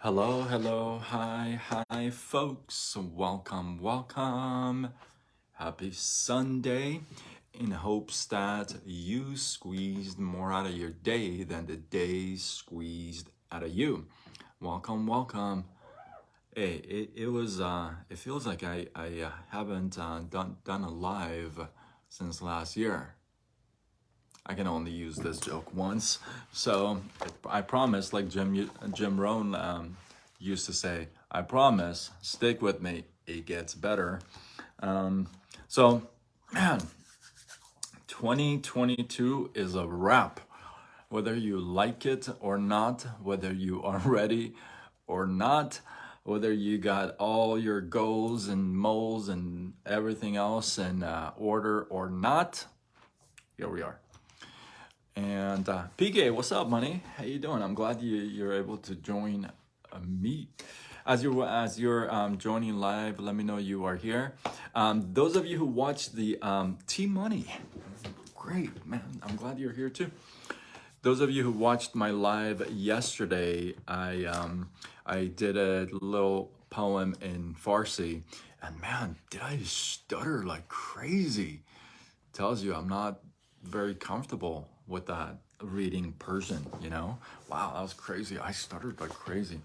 Hello, hello, hi, folks. Welcome. Happy Sunday. In hopes that you squeezed more out of your day than the day squeezed out of you. Welcome. Hey, it feels like I haven't done a live since last year. I can only use this joke once. So I promise, like Jim Rohn used to say, I promise, stick with me, it gets better. So, man, 2022 is a wrap. Whether you like it or not, whether you are ready or not, whether you got all your goals and moles and everything else in order or not, here we are. And PK, what's up, money? How you doing? I'm glad you're able to join me. As you're joining live, let me know you are here. Those of you who watched the T Money, great man. I'm glad you're here too. Those of you who watched my live yesterday, I did a little poem in Farsi, and man, did I stutter like crazy. Tells you I'm not very comfortable with that reading Persian. Wow, that was crazy. I stuttered like crazy.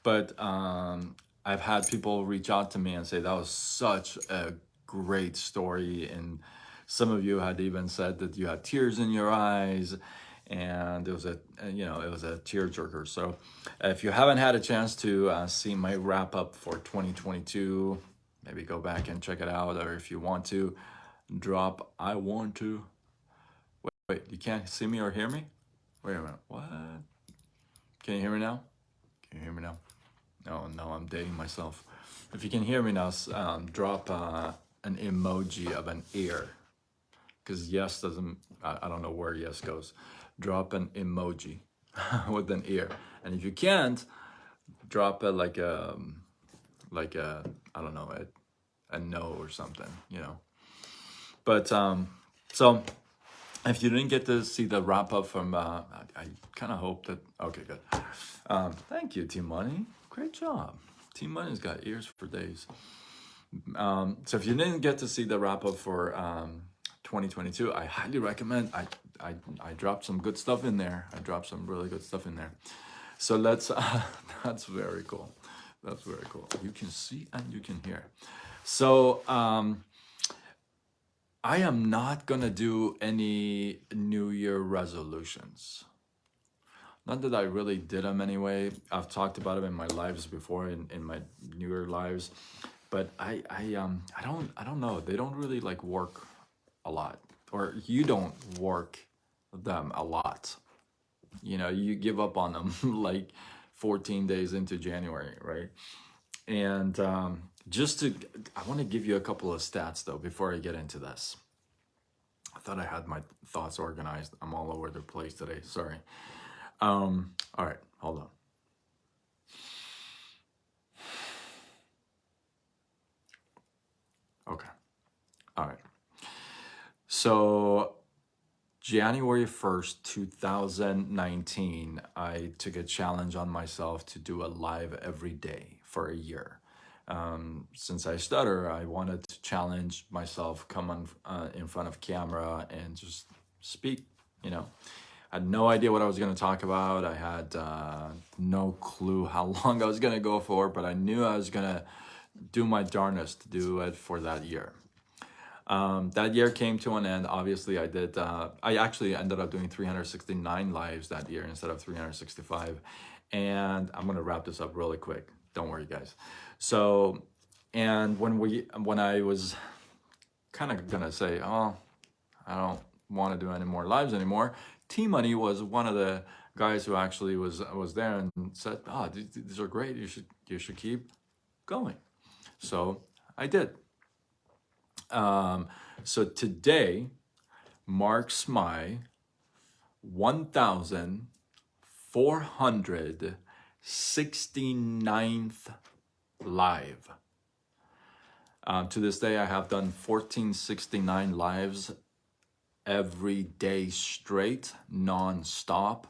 But I've had people reach out to me and say that was such a great story. And some of you had even said that you had tears in your eyes. And it was a tearjerker. So if you haven't had a chance to see my wrap up for 2022, maybe go back and check it out. Or if you want to, drop I want to. Wait, you can't see me or hear me? Wait a minute. What? Can you hear me now? Can you hear me now? No, I'm dating myself. If you can hear me now, drop an emoji of an ear. Because yes doesn't, I don't know where yes goes. Drop an emoji with an ear. And if you can't, drop it like a, I don't know, a no or something. But, so if you didn't get to see the wrap up from, I kind of hope that. Okay, good. Thank you, Team Money. Great job. Team Money's got ears for days. So if you didn't get to see the wrap up for 2022, I highly recommend. I dropped some good stuff in there. I dropped some really good stuff in there. So let's. That's very cool. That's very cool. You can see and you can hear. So. I am not gonna do any New Year resolutions. Not that I really did them anyway. I've talked about them in my lives before, in my New Year lives, but I don't know. They don't really like work a lot, or you don't work them a lot. You give up on them like 14 days into January, right? And I want to give you a couple of stats though before I get into this. I thought I had my thoughts organized. I'm all over the place today. Sorry. All right, hold on. Okay. All right. So January 1st, 2019, I took a challenge on myself to do a live every day for a year. Since I stutter, I wanted to challenge myself, come on in front of camera and just speak. I had no idea what I was going to talk about. I had no clue how long I was going to go for, but I knew I was going to do my darnest to do it for that year. That year came to an end. Obviously, I actually ended up doing 369 lives that year instead of 365. And I'm going to wrap this up really quick. Don't worry, guys. So, and when I was kind of going to say, oh, I don't want to do any more lives anymore, T Money was one of the guys who actually was there and said, "Oh, these are great. You should keep going." So I did. So today marks my 1,469th live. To this day, I have done 1469 lives every day straight, non-stop.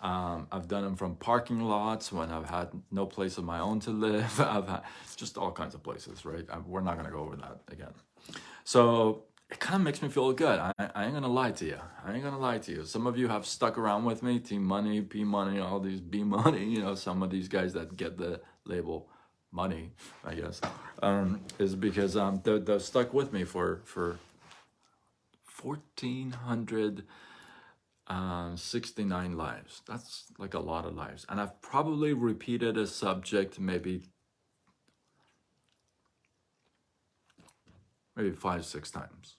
I've done them from parking lots when I've had no place of my own to live. I've had just all kinds of places, right? We're not gonna go over that again. So it kind of makes me feel good. I ain't gonna lie to you. I ain't gonna lie to you. Some of you have stuck around with me, Team Money, P Money, all these B Money, some of these guys that get the label money, I guess, is because they're stuck with me for 1,469 lives. That's like a lot of lives. And I've probably repeated a subject maybe 5, 6 times,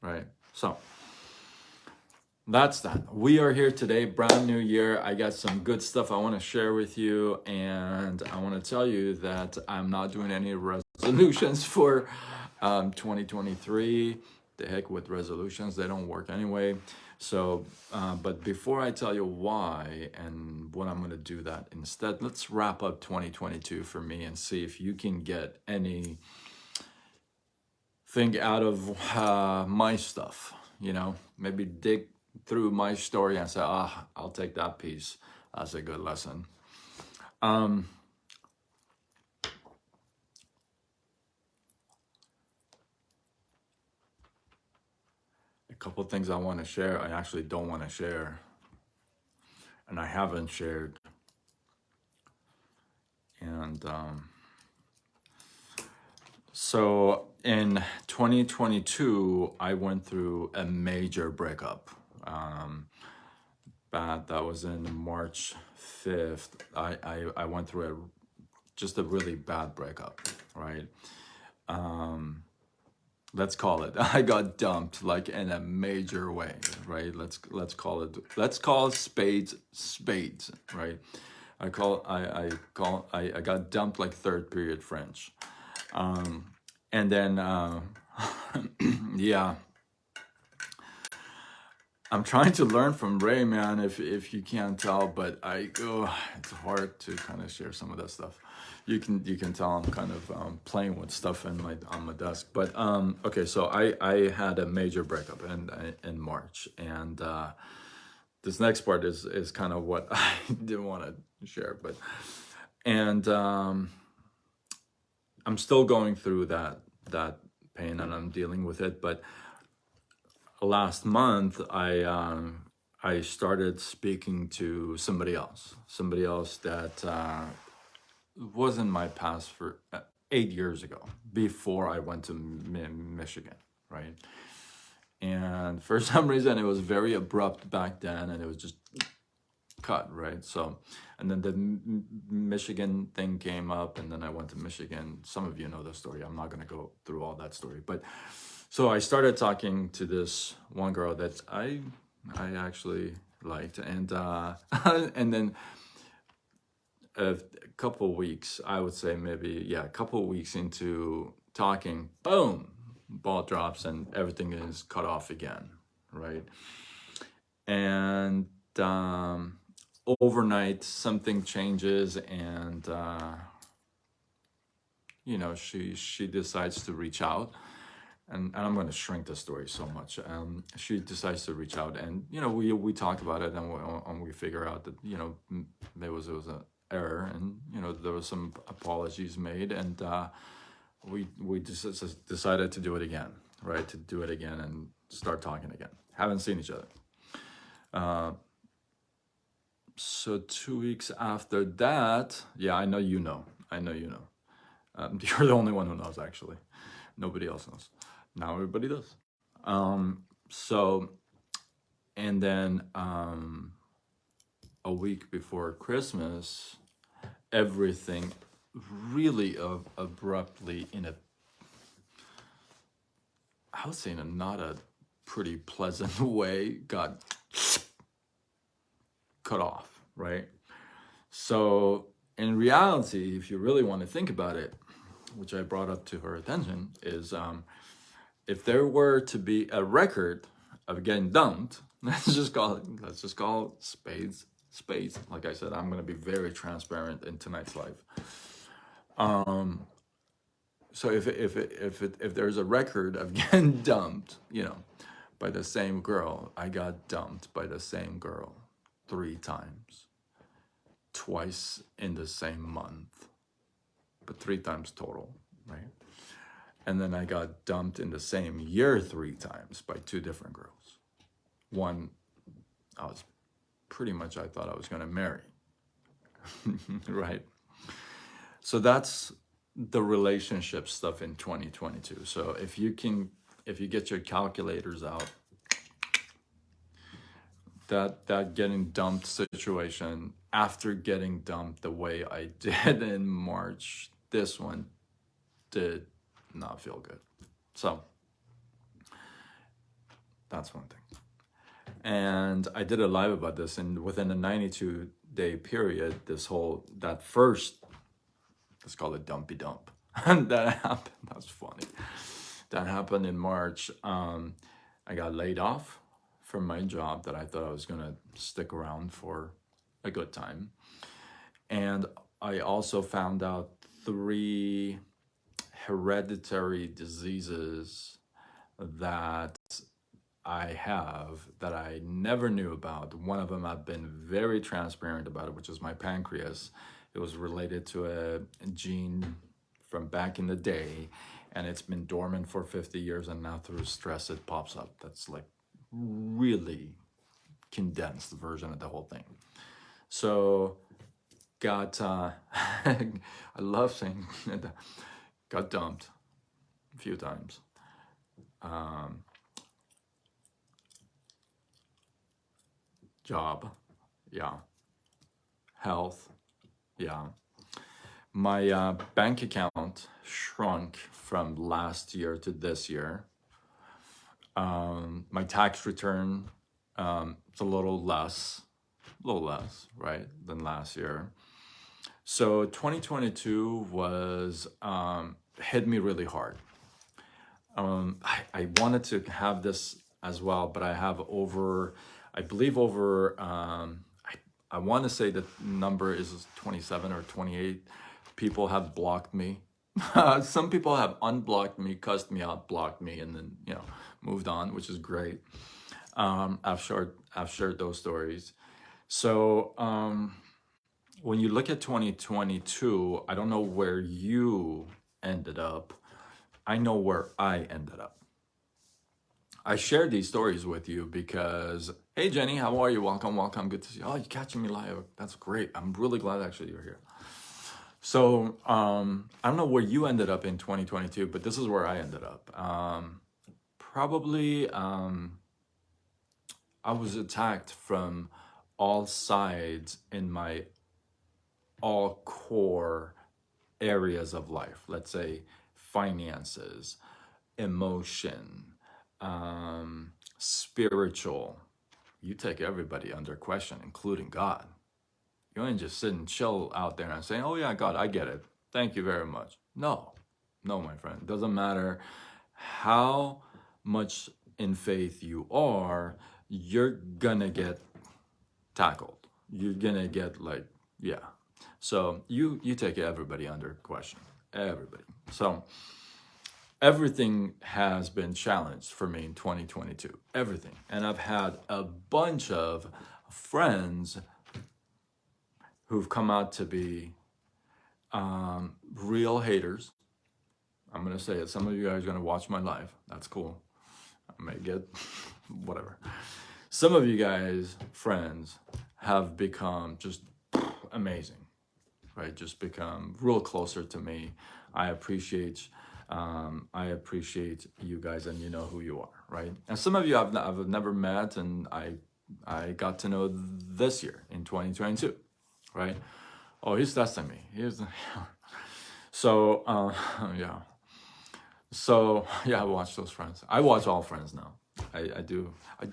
right? So that's that. We are here today, brand new year. I got some good stuff I want to share with you, and I want to tell you that I'm not doing any resolutions for 2023. The heck with resolutions, they don't work anyway. So, but before I tell you why and what I'm going to do that instead, let's wrap up 2022 for me and see if you can get anything out of my stuff. Maybe dig through my story and say, I'll take that piece as a good lesson. A couple of things I want to share, I actually don't want to share, and I haven't shared. And so in 2022, I went through a major breakup. That was in March 5th. I went through just a really bad breakup, right? Let's call it. I got dumped like in a major way, right? Let's call spades spades, right? I got dumped like third period French, and then yeah. I'm trying to learn from Ray, man. If you can't tell, but it's hard to kind of share some of that stuff. You can tell I'm kind of playing with stuff on my desk. But okay, so I had a major breakup in March, and this next part is kind of what I didn't want to share, and I'm still going through that pain, and I'm dealing with it, but last month I started speaking to somebody else that was in my past for 8 years ago, before I went to Michigan, right? And for some reason it was very abrupt back then, and it was just cut, right? So, and then the Michigan thing came up, and then I went to Michigan. Some of you know the story. I'm not going to go through all that story, but so I started talking to this one girl that I actually liked, and and then a couple weeks, I would say maybe a couple weeks into talking, boom, ball drops and everything is cut off again, right? And overnight something changes, and she decides to reach out. And I'm going to shrink the story so much. She decides to reach out, and we talk about it, and we figure out that there was an error, and there was some apologies made, and we just decided to do it again, right? To do it again and start talking again. Haven't seen each other. So 2 weeks after that, I know you know. You're the only one who knows, actually. Nobody else knows. Now everybody does. So, and then a week before Christmas, everything really abruptly, I would say in a not a pretty pleasant way, got cut off, right? So in reality, if you really want to think about it, which I brought up to her attention, is if there were to be a record of getting dumped, let's just call it spades. Like I said, I'm going to be very transparent in tonight's live. So if there's a record of getting dumped, by the same girl, I got dumped by the same girl 3 times, twice in the same month, but 3 times total, right? And then I got dumped in the same year 3 times by 2 different girls. One, I was pretty much, I thought I was going to marry, right? So that's the relationship stuff in 2022. So if you get your calculators out, that getting dumped situation, after getting dumped the way I did in March, this one did not feel good. So that's one thing. And I did a live about this, and within a 92-day period, that first, let's call it dumpy dump, that happened. That's funny. That happened in March. I got laid off from my job that I thought I was going to stick around for a good time. And I also found out 3 hereditary diseases that I have that I never knew about. One of them I've been very transparent about it, which is my pancreas. It was related to a gene from back in the day, and it's been dormant for 50 years, and now through stress it pops up. That's like really condensed version of the whole thing. So got I love saying got dumped a few times. Job, yeah. Health, yeah. My bank account shrunk from last year to this year. My tax return, it's a little less, right, than last year. So 2022 was hit me really hard. I wanted to have this as well, but I have I believe over, I want to say the number is 27 or 28 people have blocked me. Some people have unblocked me, cussed me out, blocked me, and then, moved on, which is great. I've shared those stories. So when you look at 2022, I don't know where you ended up. I know where I ended up. I shared these stories with you because, hey, Jenny, how are you? Welcome. Good to see you. Oh, you're catching me live. That's great. I'm really glad actually you're here. So I don't know where you ended up in 2022, but this is where I ended up. Probably I was attacked from all sides in my all core areas of life. Let's say finances, emotion, spiritual. You take everybody under question, including God. You ain't just sit and chill out there and saying, oh yeah, God, I get it. Thank you very much. No, my friend. It doesn't matter how much in faith you are, you're gonna get tackled. You're gonna get yeah. So you take everybody under question. Everybody. So everything has been challenged for me in 2022. Everything. And I've had a bunch of friends who've come out to be real haters. I'm going to say it. Some of you guys are going to watch my live. That's cool. I may get whatever. Some of you guys, friends, have become just amazing, right? Just become real closer to me. I appreciate you guys, and you know who you are, right? And some of you I've never met, and I got to know this year in 2022, right? Oh, he's testing me. So yeah. So yeah, I watch those Friends. I watch all Friends now. I do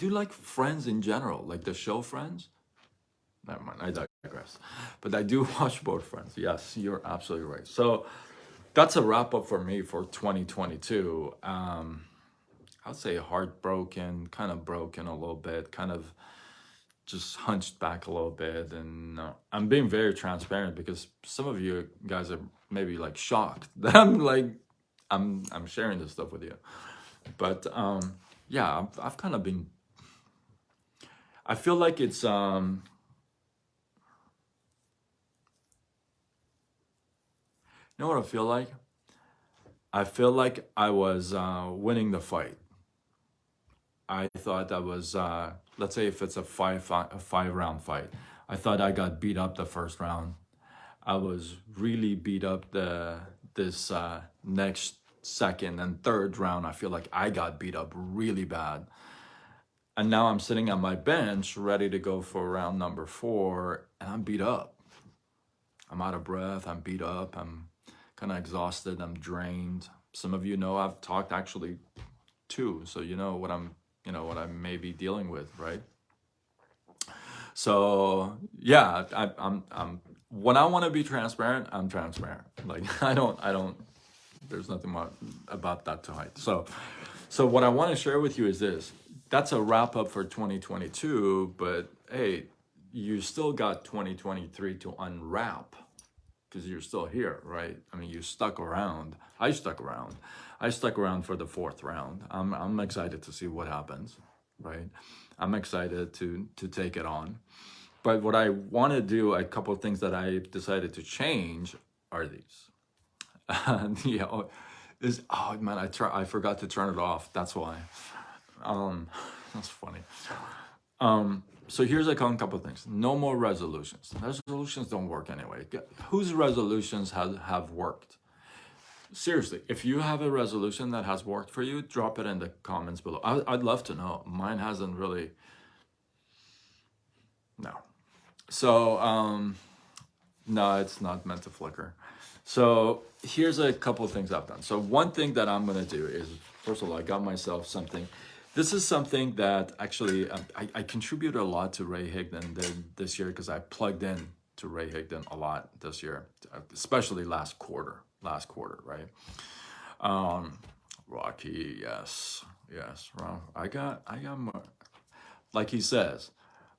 like Friends in general, like the show Friends. Never mind, I digress. But I do watch both Friends. Yes, you're absolutely right. So that's a wrap up for me for 2022. I'd say heartbroken, kind of broken a little bit, kind of just hunched back a little bit. And I'm being very transparent because some of you guys are maybe like shocked that I'm sharing this stuff with you. But yeah, I've kind of been, I feel like it's You know what I feel like? I feel like I was winning the fight. I thought that was, let's say if it's a 5 round fight, I thought I got beat up the first round. I was really beat up this next second and third round. I feel like I got beat up really bad. And now I'm sitting on my bench ready to go for round number 4, and I'm beat up. I'm out of breath. I'm beat up. I'm kind of exhausted. I'm drained. Some of you know I've talked actually too, so you know what what I may be dealing with, right? So yeah, I'm when I want to be transparent, I'm transparent. Like I don't. There's nothing more about that to hide. So what I want to share with you is this. That's a wrap up for 2022, but hey, you still got 2023 to unwrap because you're still here, right? I mean, you stuck around. I stuck around. I stuck around for the 4th round. I'm excited to see what happens, right? I'm excited to take it on. But what I want to do, a couple of things that I decided to change are these. Yeah, is oh man, I forgot to turn it off. That's why. That's funny. So here's a couple of things. No more resolutions. Resolutions don't work anyway. Whose resolutions have worked? Seriously, if you have a resolution that has worked for you, drop it in the comments below. I'd love to know. Mine hasn't really. No. So no, it's not meant to flicker. So here's a couple of things I've done. So one thing that I'm gonna do is, first of all, I got myself something. This is something that actually I contributed a lot to Ray Higdon this year because I plugged in to Ray Higdon a lot this year, especially last quarter, right? Rocky, yes, yes. Well, I got more, like he says,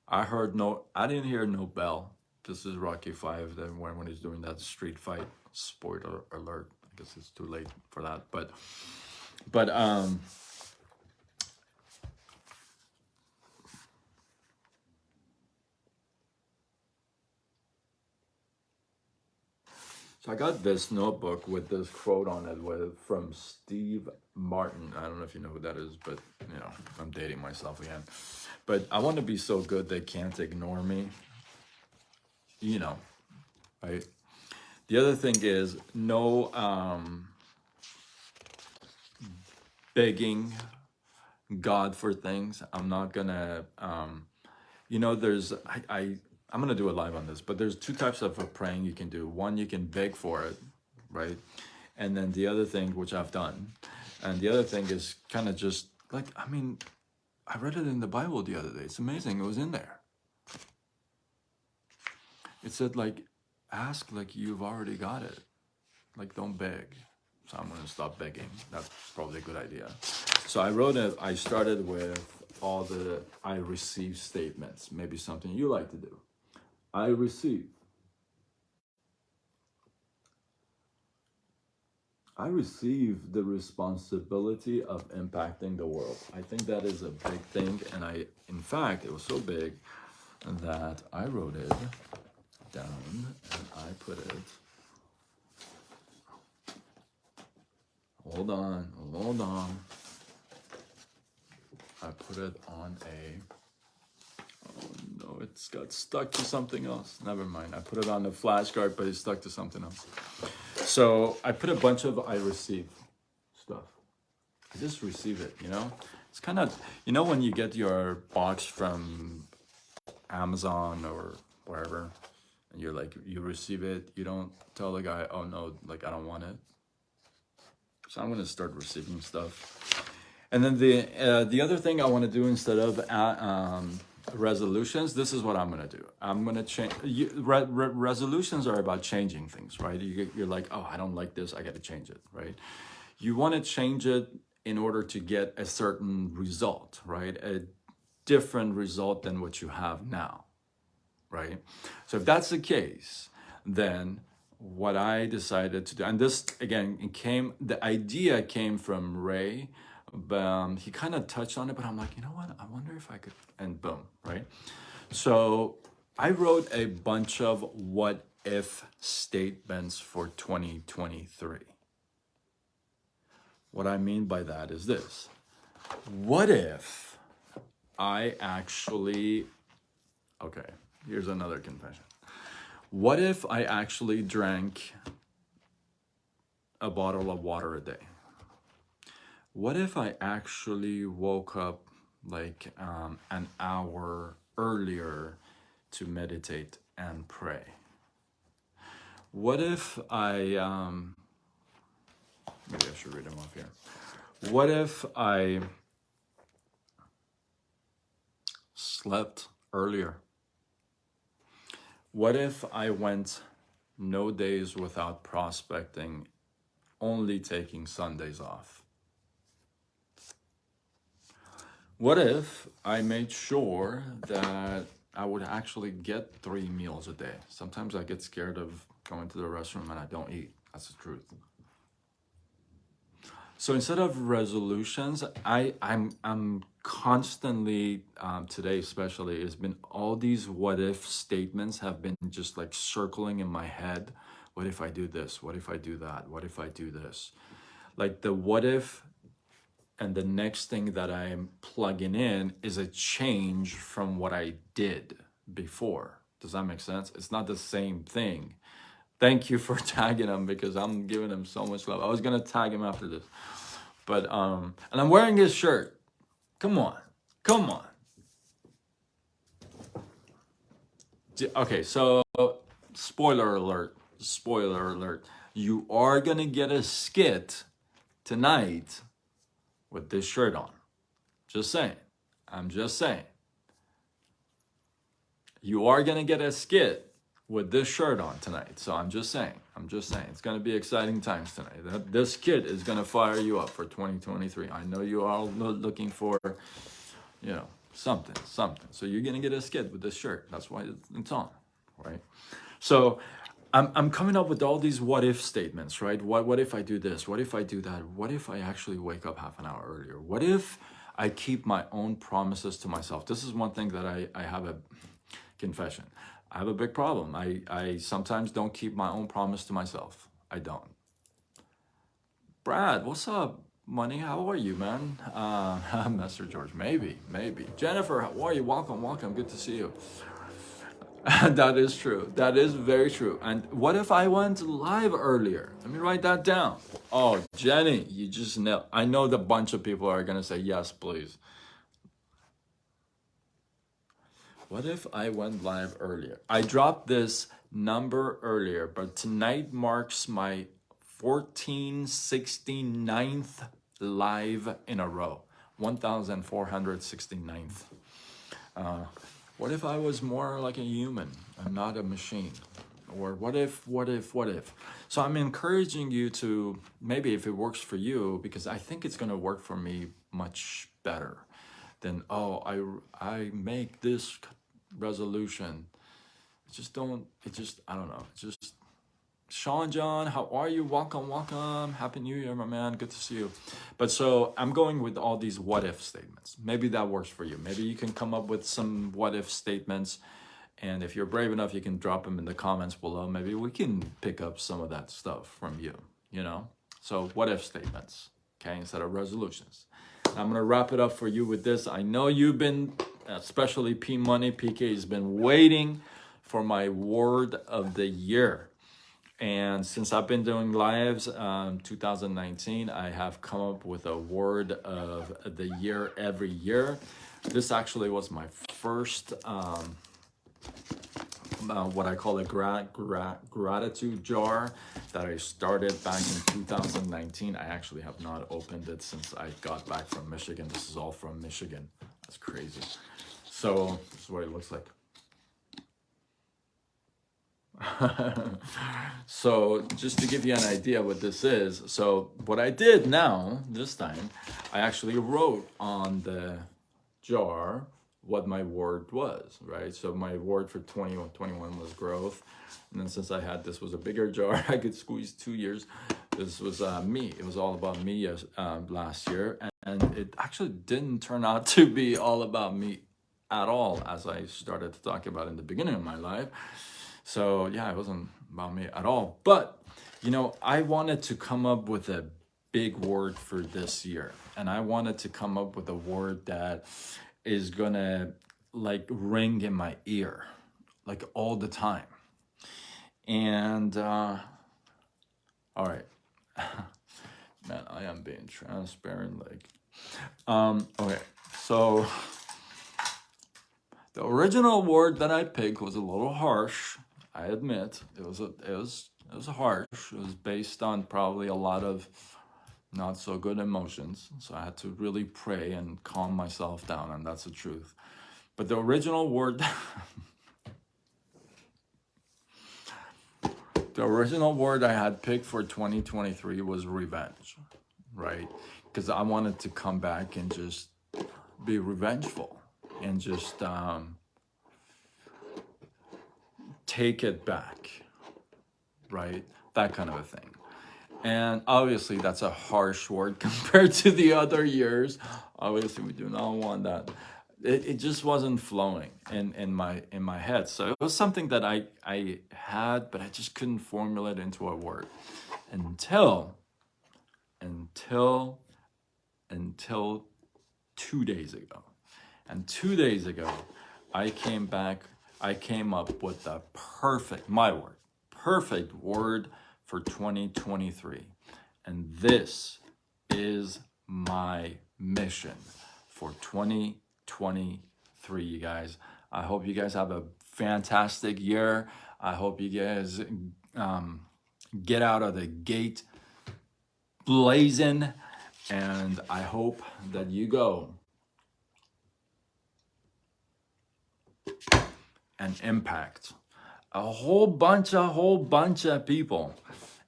I didn't hear no bell. This is Rocky 5, then when he's doing that street fight. Spoiler alert. I guess it's too late for that. But so I got this notebook with this quote on it from Steve Martin. I don't know if you know who that is, but I'm dating myself again. But I want to be so good they can't ignore me. Right? The other thing is no begging God for things. I'm not gonna there's I'm gonna do a live on this, but there's 2 types of praying you can do. One, you can beg for it, right? And then the other thing, which I've done, and the other thing is kind of just like, I read it in the Bible the other day. It's amazing. It was in there. It said like, ask like you've already got it. Like, don't beg. So I'm gonna stop begging. That's probably a good idea. So I started with all the I receive statements. Maybe something you like to do. I receive. I receive the responsibility of impacting the world. I think that is a big thing. And in fact, it was so big that I wrote it down and I put it. Hold on. I put it on oh no, it's got stuck to something else. Never mind. I put it on the flashcard, but it's stuck to something else. So I put a bunch of I receive stuff. I just receive it, It's kind of, when you get your box from Amazon or wherever, and you're like, you receive it, you don't tell the guy, oh no, like I don't want it. So I'm gonna start receiving stuff. And then the other thing I want to do instead of resolutions, this is what I'm gonna do. I'm gonna change. Resolutions are about changing things, right? You're like, oh, I don't like this. I got to change it, right? You want to change it in order to get a certain result, right? A different result than what you have now, right? So if that's the case, then what I decided to do, and this again, the idea came from Ray, but he kind of touched on it, but I'm like, you know what? I wonder if I could, and boom, right? So I wrote a bunch of what if statements for 2023. What I mean by that is this. What if I actually, okay, here's another confession. What if I actually drank a bottle of water a day? What if I actually woke up like an hour earlier to meditate and pray? What if maybe I should read them off here. What if I slept earlier? What if I went no days without prospecting, only taking Sundays off? What if I made sure that I would actually get 3 meals a day? Sometimes I get scared of going to the restroom and I don't eat. That's the truth. So instead of resolutions, I'm constantly today especially, it's been all these what if statements have been just like circling in my head. What if I do this? What if I do that? What if I do this? Like the what if, and the next thing that I'm plugging in is a change from what I did before. Does that make sense? It's not the same thing. Thank you for tagging him because I'm giving him so much love. I was gonna tag him after this, but and I'm wearing his shirt. Come on, come on. Okay, so spoiler alert. Spoiler alert. You are gonna get a skit tonight with this shirt on. Just saying. I'm just saying. You are gonna get a skit with this shirt on tonight. So I'm just saying. It's gonna be exciting times tonight. This kid is gonna fire you up for 2023. I know you are all looking for, something. So you're gonna get a skit with this shirt. That's why it's on, right? So I'm coming up with all these what if statements, right? What if I do this? What if I do that? What if I actually wake up half an hour earlier? What if I keep my own promises to myself? This is one thing that I have a confession. I have a big problem. I sometimes don't keep my own promise to myself. I don't. Brad, what's up, money? How are you, man? Master George, maybe. Jennifer, how are you? Welcome. Good to see you. That is true. That is very true. And what if I went live earlier? Let me write that down. Oh, Jenny, you just know. I know the bunch of people are going to say, yes, please. What if I went live earlier? I dropped this number earlier, but tonight marks my 1469th live in a row. 1469th. What if I was more like a human and not a machine? Or what if? So I'm encouraging you to, maybe if it works for you, because I think it's going to work for me much better than, I make this resolution. I don't know. Sean John, how are you? Welcome. Happy New Year, my man. Good to see you. But so I'm going with all these what if statements. Maybe that works for you. Maybe you can come up with some what if statements. And if you're brave enough, you can drop them in the comments below. Maybe we can pick up some of that stuff from you, So what if statements, okay, instead of resolutions. I'm going to wrap it up for you with this. I know you've been, especially P Money, PK has been waiting for my word of the year. And since I've been doing lives 2019, I have come up with a word of the year every year. This actually was my first, what I call a gratitude jar that I started back in 2019. I actually have not opened it since I got back from Michigan. This is all from Michigan. That's crazy. So this is what it looks like. So just to give you an idea what this is, so what I did now this time, I actually wrote on the jar what my word was, right? So my word for 2021 was growth, and then since this was a bigger jar, I could squeeze 2 years. This was me. It was all about me last year, and it actually didn't turn out to be all about me at all, as I started to talk about in the beginning of my life. So yeah, it wasn't about me at all. But you know, I wanted to come up with a big word for this year, and I wanted to come up with a word that is gonna like ring in my ear, like all the time. And all right, man, I am being transparent. Like, okay, so the original word that I picked was a little harsh. I admit it was harsh. It was based on probably a lot of not so good emotions. So I had to really pray and calm myself down, and that's the truth. But the original word, the original word I had picked for 2023 was revenge, right? Because I wanted to come back and just be revengeful and just take it back, right? That kind of a thing. And obviously, that's a harsh word compared to the other years. Obviously, we do not want that. It just wasn't flowing in my head. So it was something that I had, but I just couldn't formulate into a word until until until 2 days ago. And 2 days ago, I came back. I came up with the perfect word for 2023. And this is my mission for 2023, you guys. I hope you guys have a fantastic year. I hope you guys get out of the gate blazing. And I hope that you go and impact a whole bunch of people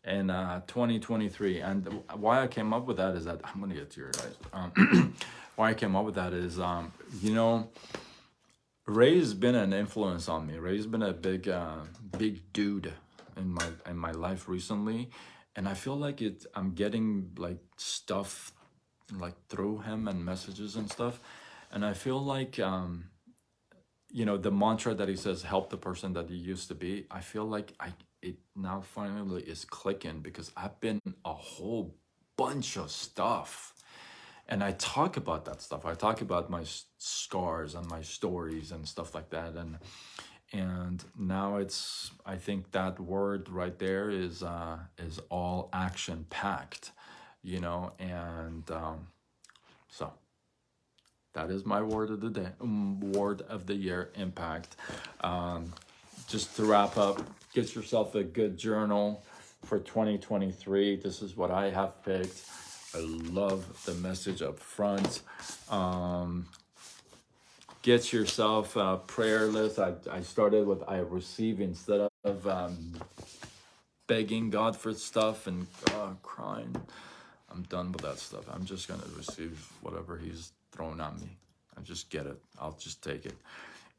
in 2023. And why I came up with that is that I'm gonna get to your guys. Why I came up with that is, you know, Ray's been an influence on me. Ray's been a big dude in my life recently, and I feel like I'm getting like stuff like through him and messages and stuff, and I feel like you know, the mantra that he says, help the person that you used to be, I feel like it now finally is clicking because I've been a whole bunch of stuff, and I talk about that stuff. I talk about my scars and my stories and stuff like that, and now it's, I think that word right there is all action packed, you know. And so that is my word of the day, word of the year, impact. Just to wrap up, get yourself a good journal for 2023. This is what I have picked. I love the message up front. Get yourself a prayer list. I started with I receive instead of begging God for stuff and crying. I'm done with that stuff. I'm just gonna receive whatever He's thrown at me. I just get it. I'll just take it.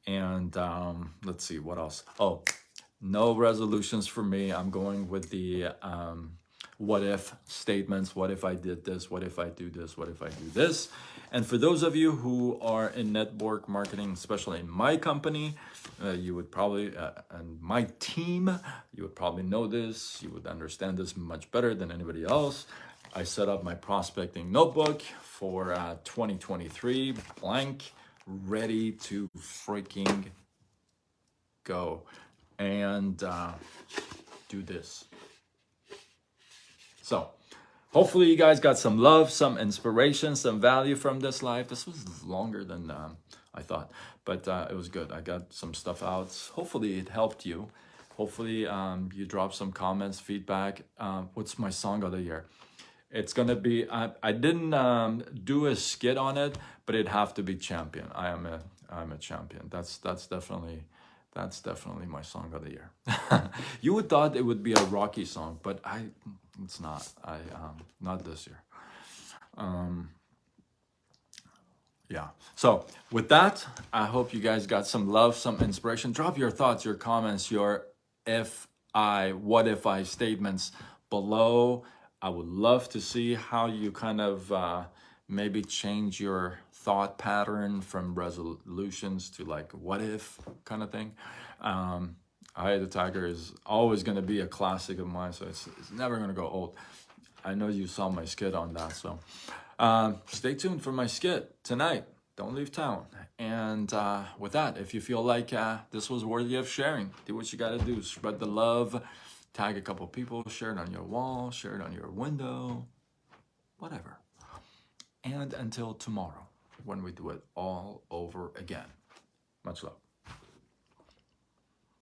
And let's see what else. Oh, no resolutions for me. I'm going with the what if statements. What if I did this? What if I do this? What if I do this? And for those of you who are in network marketing, especially in my company, you would probably, and my team, you would probably know this. You would understand this much better than anybody else. I set up my prospecting notebook for 2023, blank, ready to freaking go and do this. So hopefully you guys got some love, some inspiration, some value from this live. This was longer than I thought, but it was good. I got some stuff out. Hopefully it helped you. Hopefully you dropped some comments, feedback. What's my song of the year? It's gonna be. I didn't do a skit on it, but it'd have to be Champion. I'm a champion. That's definitely my song of the year. You would thought it would be a Rocky song, but it's not. Not this year. Yeah. So with that, I hope you guys got some love, some inspiration. Drop your thoughts, your comments, your what if I statements below. I would love to see how you kind of maybe change your thought pattern from resolutions to like what if kind of thing. Eye of the Tiger is always going to be a classic of mine, so it's never going to go old. I know you saw my skit on that, so stay tuned for my skit tonight. Don't leave town. And with that, if you feel like this was worthy of sharing, do what you got to do. Spread the love, tag a couple people, share it on your wall, share it on your window, whatever. And until tomorrow, when we do it all over again. Much love.